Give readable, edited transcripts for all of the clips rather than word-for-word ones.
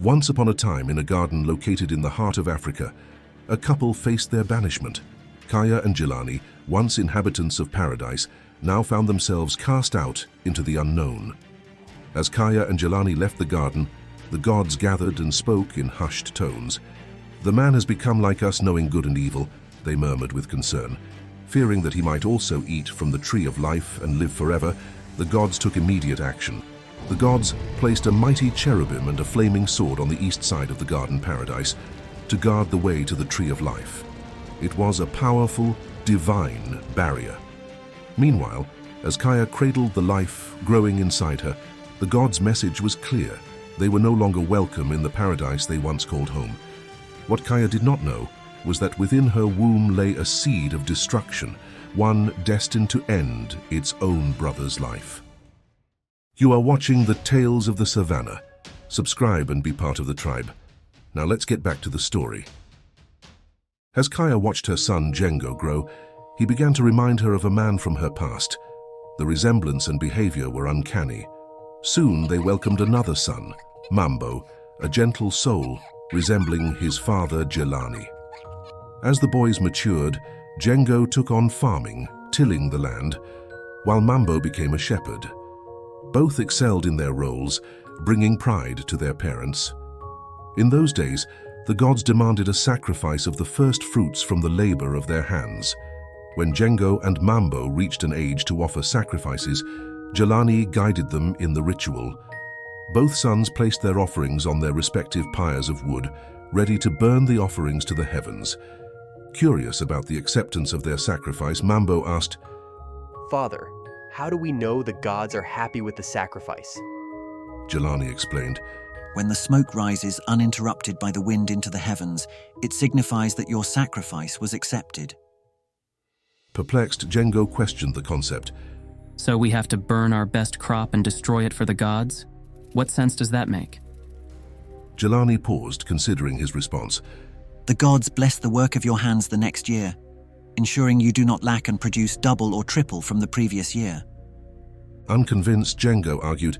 Once upon a time, in a garden located in the heart of Africa, a couple faced their banishment. Kaya and Jelani, once inhabitants of paradise, now found themselves cast out into the unknown. As Kaya and Jelani left the garden, the gods gathered and spoke in hushed tones. "The man has become like us, knowing good and evil," they murmured with concern. Fearing that he might also eat from the tree of life and live forever, the gods took immediate action. The gods placed a mighty cherubim and a flaming sword on the east side of the garden paradise to guard the way to the tree of life. It was a powerful, divine barrier. Meanwhile, as Kaya cradled the life growing inside her, the gods' message was clear. They were no longer welcome in the paradise they once called home. What Kaya did not know was that within her womb lay a seed of destruction, one destined to end its own brother's life. You are watching the Tales of the Savannah. Subscribe and be part of the tribe. Now let's get back to the story. As Kaya watched her son Jengo grow, he began to remind her of a man from her past. The resemblance and behavior were uncanny. Soon they welcomed another son, Mambo, a gentle soul resembling his father Jelani. As the boys matured, Jengo took on farming, tilling the land, while Mambo became a shepherd. Both excelled in their roles, bringing pride to their parents. In those days, the gods demanded a sacrifice of the first fruits from the labor of their hands. When Jengo and Mambo reached an age to offer sacrifices, Jelani guided them in the ritual. Both sons placed their offerings on their respective pyres of wood, ready to burn the offerings to the heavens. Curious about the acceptance of their sacrifice, Mambo asked, "Father, how do we know the gods are happy with the sacrifice?" Jelani explained, "When the smoke rises uninterrupted by the wind into the heavens, it signifies that your sacrifice was accepted." Perplexed, Jengo questioned the concept. "So we have to burn our best crop and destroy it for the gods? What sense does that make?" Jelani paused, considering his response. "The gods bless the work of your hands the next year, ensuring you do not lack and produce double or triple from the previous year." Unconvinced, Jengo argued,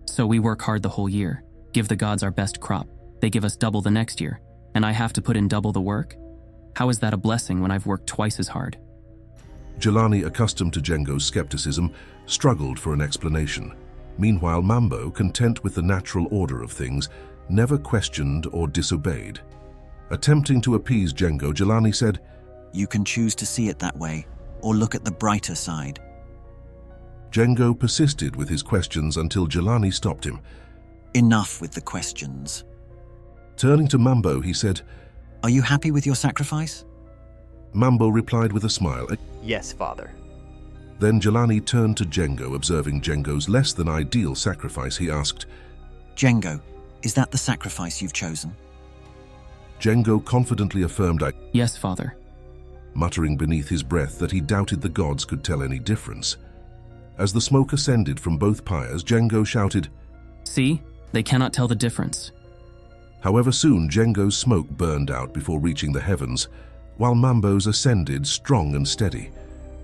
"So we work hard the whole year, give the gods our best crop, they give us double the next year, and I have to put in double the work? How is that a blessing when I've worked twice as hard?" Jelani, accustomed to Jengo's skepticism, struggled for an explanation. Meanwhile, Mambo, content with the natural order of things, never questioned or disobeyed. Attempting to appease Jengo, Jelani said, "You can choose to see it that way, or look at the brighter side." Jengo persisted with his questions until Jelani stopped him. "Enough with the questions." Turning to Mambo, he said, "Are you happy with your sacrifice?" Mambo replied with a smile. "Yes, Father." Then Jelani turned to Jengo, observing Jengo's less than ideal sacrifice. He asked, "Jengo, is that the sacrifice you've chosen?" Jengo confidently affirmed, "Yes, Father." muttering beneath his breath that he doubted the gods could tell any difference. As the smoke ascended from both pyres, Jengo shouted, "See? They cannot tell the difference." However, soon Jengo's smoke burned out before reaching the heavens, while Mambo's ascended strong and steady.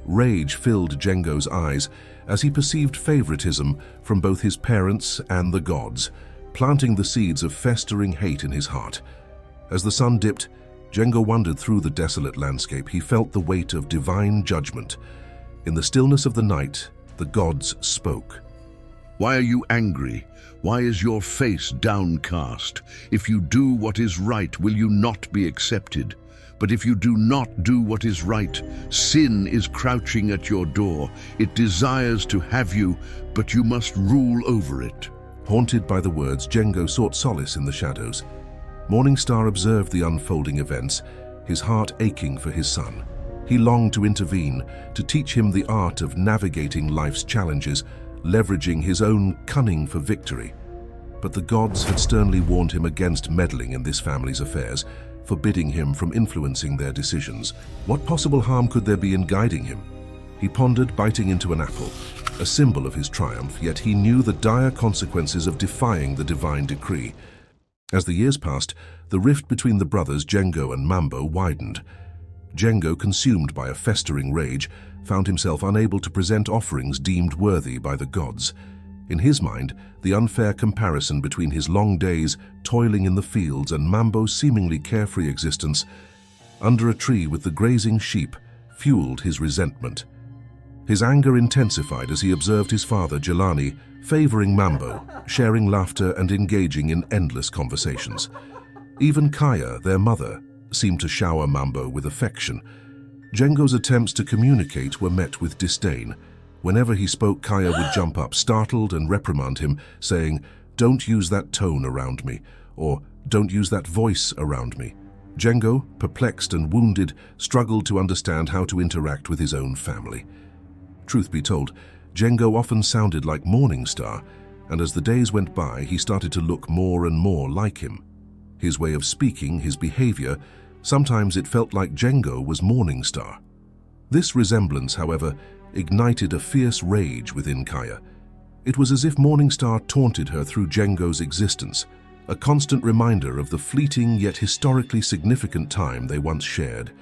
Rage filled Jengo's eyes as he perceived favoritism from both his parents and the gods, planting the seeds of festering hate in his heart. As the sun dipped, Jengo wandered through the desolate landscape. He felt the weight of divine judgment. In the stillness of the night, the gods spoke. "Why are you angry? Why is your face downcast? If you do what is right, will you not be accepted? But if you do not do what is right, sin is crouching at your door. It desires to have you, but you must rule over it." Haunted by the words, Jengo sought solace in the shadows. Morningstar observed the unfolding events, his heart aching for his son. He longed to intervene, to teach him the art of navigating life's challenges, leveraging his own cunning for victory. But the gods had sternly warned him against meddling in this family's affairs, forbidding him from influencing their decisions. What possible harm could there be in guiding him? He pondered, biting into an apple, a symbol of his triumph, yet he knew the dire consequences of defying the divine decree. As the years passed, the rift between the brothers Jengo and Mambo widened. Jengo, consumed by a festering rage, found himself unable to present offerings deemed worthy by the gods. In his mind, the unfair comparison between his long days toiling in the fields and Mambo's seemingly carefree existence under a tree with the grazing sheep fueled his resentment. His anger intensified as he observed his father, Jelani, favoring Mambo, sharing laughter and engaging in endless conversations. Even Kaya, their mother, seemed to shower Mambo with affection. Jengo's attempts to communicate were met with disdain. Whenever he spoke, Kaya would jump up, startled, and reprimand him, saying, "Don't use that tone around me," or "Don't use that voice around me." Jengo, perplexed and wounded, struggled to understand how to interact with his own family. Truth be told, Jengo often sounded like Morningstar, and as the days went by, he started to look more and more like him. His way of speaking, his behavior, sometimes it felt like Jengo was Morningstar. This resemblance, however, ignited a fierce rage within Kaya. It was as if Morningstar taunted her through Jengo's existence, a constant reminder of the fleeting yet historically significant time they once shared.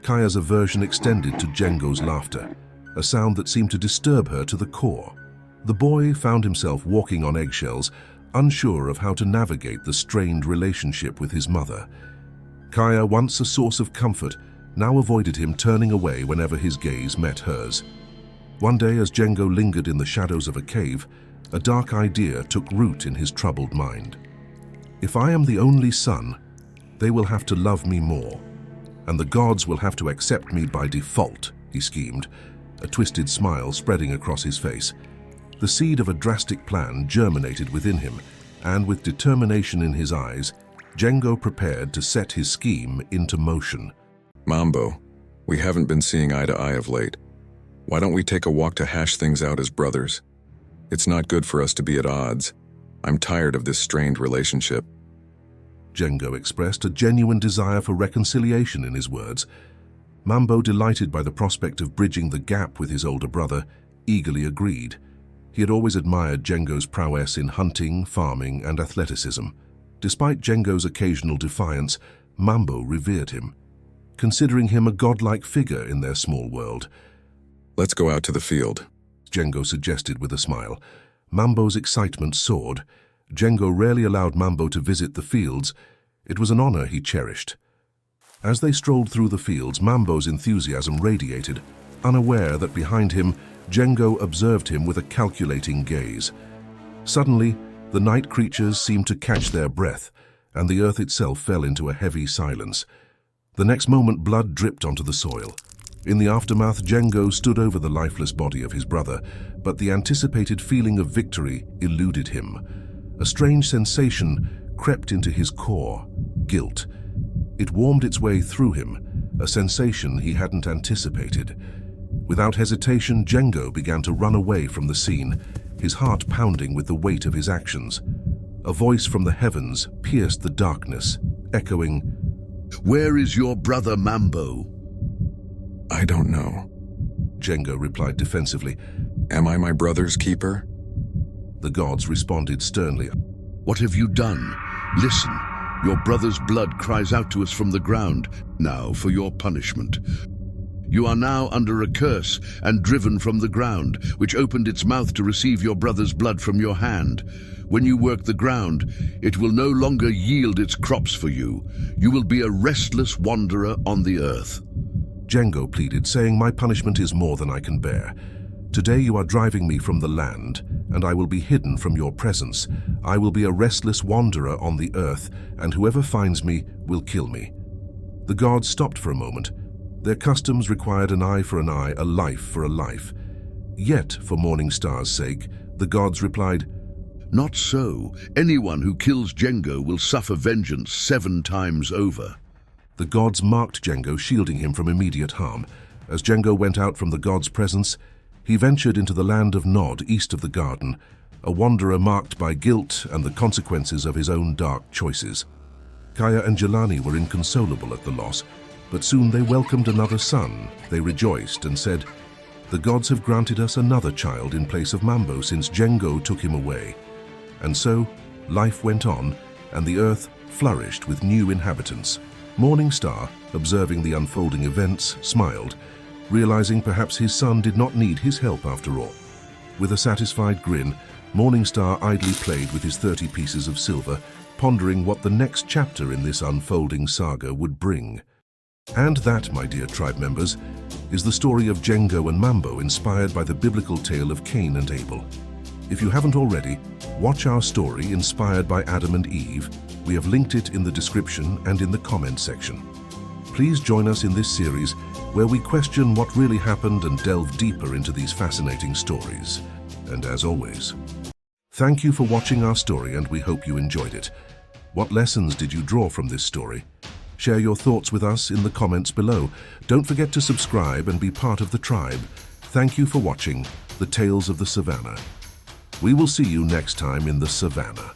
Kaya's aversion extended to Jengo's laughter, a sound that seemed to disturb her to the core. The boy found himself walking on eggshells, unsure of how to navigate the strained relationship with his mother. Kaya, once a source of comfort, now avoided him, turning away whenever his gaze met hers. One day, as Jengo lingered in the shadows of a cave, a dark idea took root in his troubled mind. If I am the only son, they will have to love me more, and the gods will have to accept me by default, he schemed, a twisted smile spreading across his face. The seed of a drastic plan germinated within him, and with determination in his eyes, Jengo prepared to set his scheme into motion. Mambo, we haven't been seeing eye to eye of late. Why don't we take a walk to hash things out as brothers? It's not good for us to be at odds. I'm tired of this strained relationship. Jengo expressed a genuine desire for reconciliation in his words. Mambo, delighted by the prospect of bridging the gap with his older brother, eagerly agreed. He had always admired Jengo's prowess in hunting, farming, and athleticism. Despite Jengo's occasional defiance, Mambo revered him, considering him a godlike figure in their small world. Let's go out to the field, Jengo suggested with a smile. Mambo's excitement soared. Jengo rarely allowed Mambo to visit the fields. It was an honor he cherished. As they strolled through the fields, Mambo's enthusiasm radiated, unaware that behind him, Jengo observed him with a calculating gaze. Suddenly, the night creatures seemed to catch their breath, and the earth itself fell into a heavy silence. The next moment, blood dripped onto the soil. In the aftermath, Jengo stood over the lifeless body of his brother, but the anticipated feeling of victory eluded him. A strange sensation crept into his core, guilt. It warmed its way through him, a sensation he hadn't anticipated. Without hesitation, Jengo began to run away from the scene, his heart pounding with the weight of his actions. A voice from the heavens pierced the darkness, echoing, "Where is your brother Mambo?" I don't know. Jengo replied defensively. Am I my brother's keeper? The gods responded sternly. "What have you done? Listen, your brother's blood cries out to us from the ground. Now for your punishment. You are now under a curse and driven from the ground, which opened its mouth to receive your brother's blood from your hand. When you work the ground, it will no longer yield its crops for you. You will be a restless wanderer on the earth." Jengo pleaded, saying, "My punishment is more than I can bear. Today you are driving me from the land, and I will be hidden from your presence. I will be a restless wanderer on the earth, and whoever finds me will kill me." The gods stopped for a moment. Their customs required an eye for an eye, a life for a life. Yet, for Morningstar's sake, the gods replied, "Not so. Anyone who kills Jengo will suffer vengeance 7 times over." The gods marked Jengo, shielding him from immediate harm. As Jengo went out from the gods' presence, he ventured into the land of Nod, east of the garden, a wanderer marked by guilt and the consequences of his own dark choices. Kaya and Jelani were inconsolable at the loss, but soon they welcomed another son. They rejoiced and said, "The gods have granted us another child in place of Mambo since Jengo took him away." And so, life went on, and the earth flourished with new inhabitants. Morningstar, observing the unfolding events, smiled, realizing perhaps his son did not need his help after all. With a satisfied grin, Morningstar idly played with his 30 pieces of silver, pondering what the next chapter in this unfolding saga would bring. And that, my dear tribe members, is the story of Jengo and Mabo, inspired by the biblical tale of Cain and Abel. If you haven't already, watch our story inspired by Adam and Eve. We have linked it in the description and in the comment section. Please join us in this series where we question what really happened and delve deeper into these fascinating stories. And as always, thank you for watching our story, and we hope you enjoyed it. What lessons did you draw from this story? Share your thoughts with us in the comments below. Don't forget to subscribe and be part of the tribe. Thank you for watching The Tales of the Savannah. We will see you next time in the Savannah.